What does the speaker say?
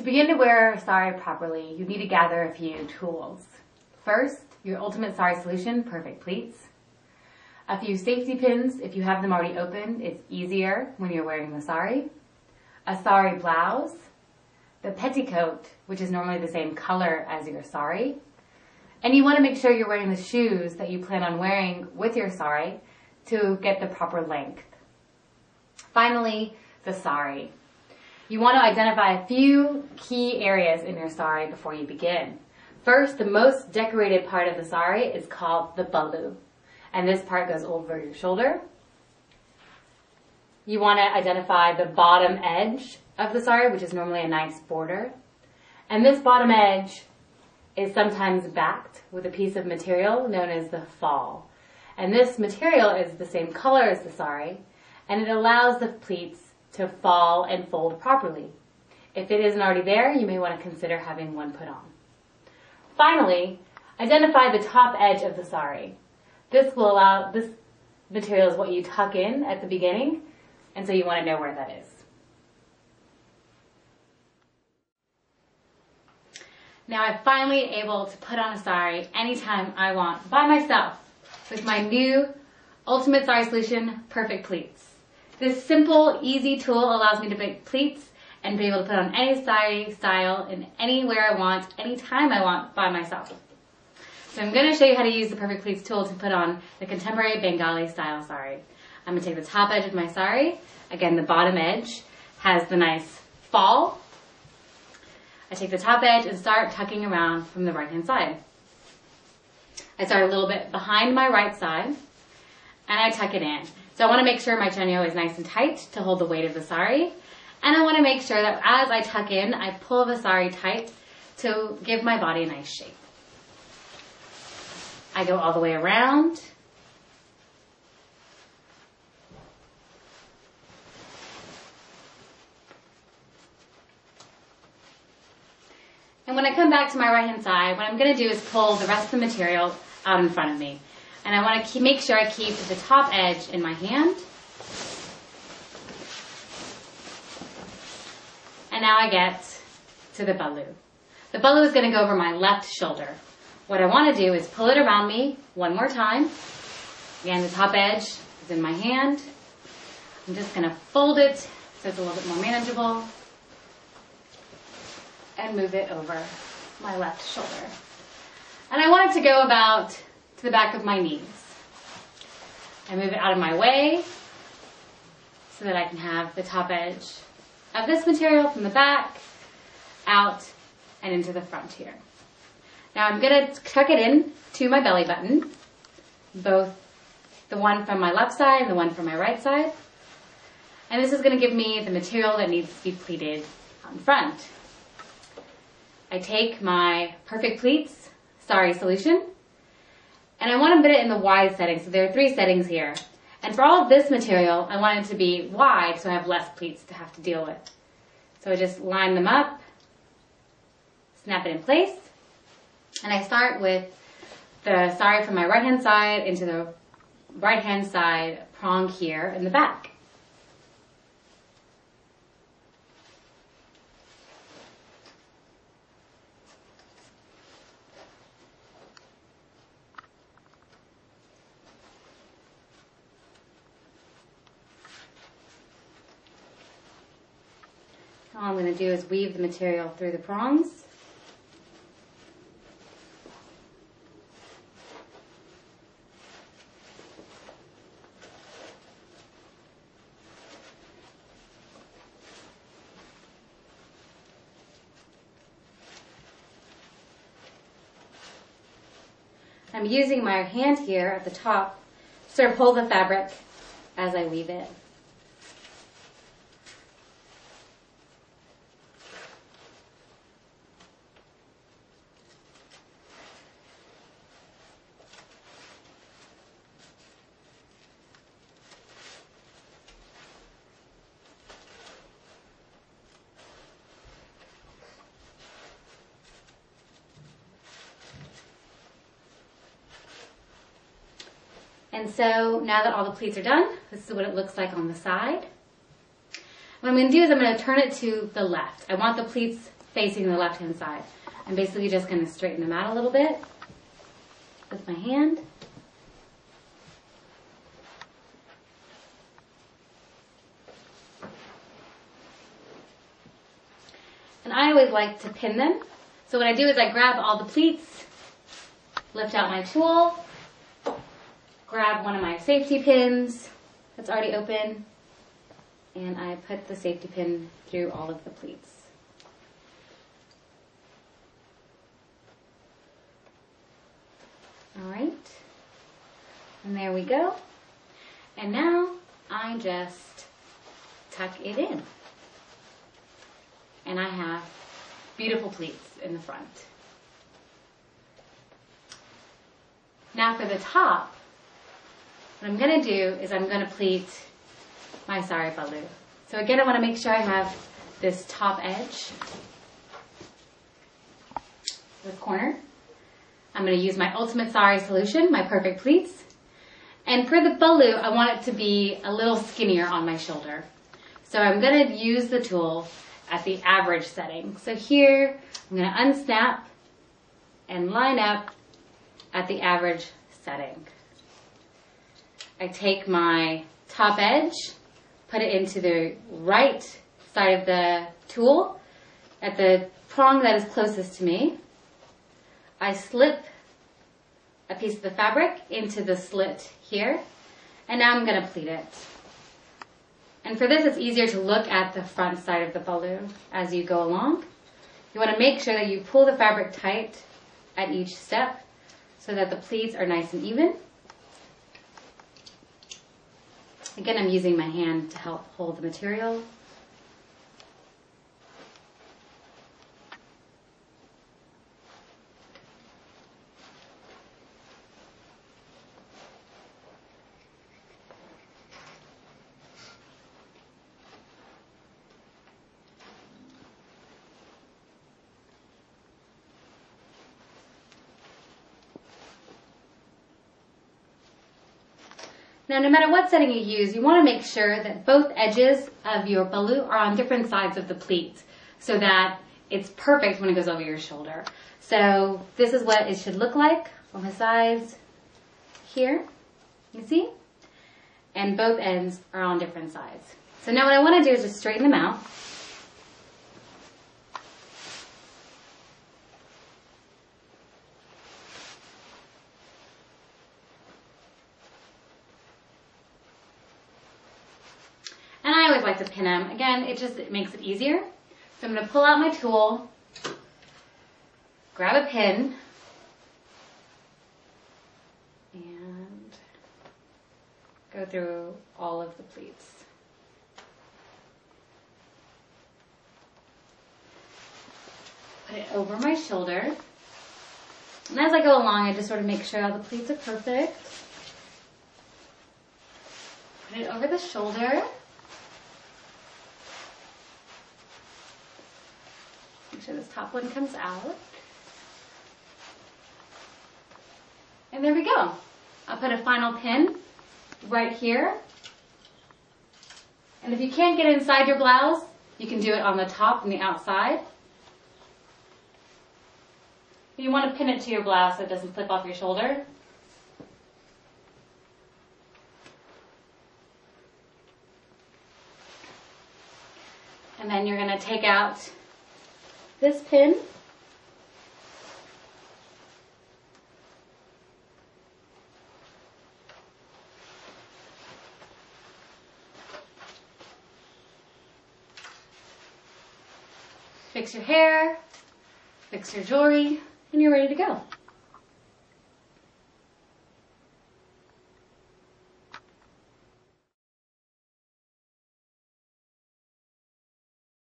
To begin to wear sari properly, you need to gather a few tools. First, your ultimate sari solution, Perfect Pleats. A few safety pins, if you have them already open, it's easier when you're wearing the sari. A sari blouse. The petticoat, which is normally the same color as your sari. And you want to make sure you're wearing the shoes that you plan on wearing with your sari to get the proper length. Finally, the sari. You want to identify a few key areas in your sari before you begin. First, the most decorated part of the sari is called the balu. And this part goes over your shoulder. You want to identify the bottom edge of the sari, which is normally a nice border. And this bottom edge is sometimes backed with a piece of material known as the fall. And this material is the same color as the sari, and it allows the pleats to fall and fold properly. If it isn't already there, you may want to consider having one put on. Finally, identify the top edge of the sari. This material is what you tuck in at the beginning, and so you want to know where that is. Now I'm finally able to put on a sari anytime I want by myself with my new ultimate sari solution, Perfect Pleats. This simple, easy tool allows me to make pleats and be able to put on any sari style in anywhere I want, anytime I want by myself. So I'm going to show you how to use the Perfect Pleats tool to put on the contemporary Bengali style sari. I'm going to take the top edge of my sari. Again, the bottom edge has the nice fall. I take the top edge and start tucking around from the right hand side. I start a little bit behind my right side and I tuck it in. So I want to make sure my chanyo is nice and tight to hold the weight of the sari. And I want to make sure that as I tuck in, I pull the sari tight to give my body a nice shape. I go all the way around. And when I come back to my right hand side, what I'm going to do is pull the rest of the material out in front of me. And I want to make sure I keep the top edge in my hand. And now I get to the balu. The balu is going to go over my left shoulder. What I want to do is pull it around me one more time. Again, the top edge is in my hand. I'm just going to fold it so it's a little bit more manageable. And move it over my left shoulder. And I want it to go about to the back of my knees. I move it out of my way so that I can have the top edge of this material from the back out and into the front here. Now I'm going to tuck it in to my belly button, both the one from my left side and the one from my right side. And this is going to give me the material that needs to be pleated on front. I take my Perfect Pleats sari solution and I want to put it in the wide setting. So there are 3 settings here. And for all of this material, I want it to be wide so I have less pleats to have to deal with. So I just line them up, snap it in place, and I start with the sari from my right hand side into the right hand side prong here in the back. All I'm going to do is weave the material through the prongs. I'm using my hand here at the top to sort of hold the fabric as I weave it. And so now that all the pleats are done, this is what it looks like on the side. What I'm going to do is I'm going to turn it to the left. I want the pleats facing the left-hand side. I'm basically just going to straighten them out a little bit with my hand. And I always like to pin them. So what I do is I grab all the pleats, lift out my tool, grab one of my safety pins that's already open, and I put the safety pin through all of the pleats. All right, and there we go. And now I just tuck it in. And I have beautiful pleats in the front. Now for the top, what I'm going to do is I'm going to pleat my sari baloo. So again, I want to make sure I have this top edge, this corner. I'm going to use my ultimate sari solution, my Perfect Pleats. And for the baloo, I want it to be a little skinnier on my shoulder. So I'm going to use the tool at the average setting. So here, I'm going to unsnap and line up at the average setting. I take my top edge, put it into the right side of the tool at the prong that is closest to me. I slip a piece of the fabric into the slit here, and now I'm going to pleat it. And for this, it's easier to look at the front side of the baloo as you go along. You want to make sure that you pull the fabric tight at each step so that the pleats are nice and even. Again, I'm using my hand to help hold the material. Now, no matter what setting you use, you want to make sure that both edges of your baloo are on different sides of the pleat so that it's perfect when it goes over your shoulder. So this is what it should look like on the sides here, you see? And both ends are on different sides. So now what I want to do is just straighten them out. And I always like to pin them. Again, it makes it easier. So I'm going to pull out my tool, grab a pin, and go through all of the pleats. Put it over my shoulder. And as I go along, I just sort of make sure all the pleats are perfect. Put it over the shoulder. Make sure this top one comes out. And there we go. I'll put a final pin right here. And if you can't get inside your blouse, you can do it on the top and the outside. You want to pin it to your blouse so it doesn't slip off your shoulder. And then you're going to take out this pin. Fix your hair, fix your jewelry, and you're ready to go.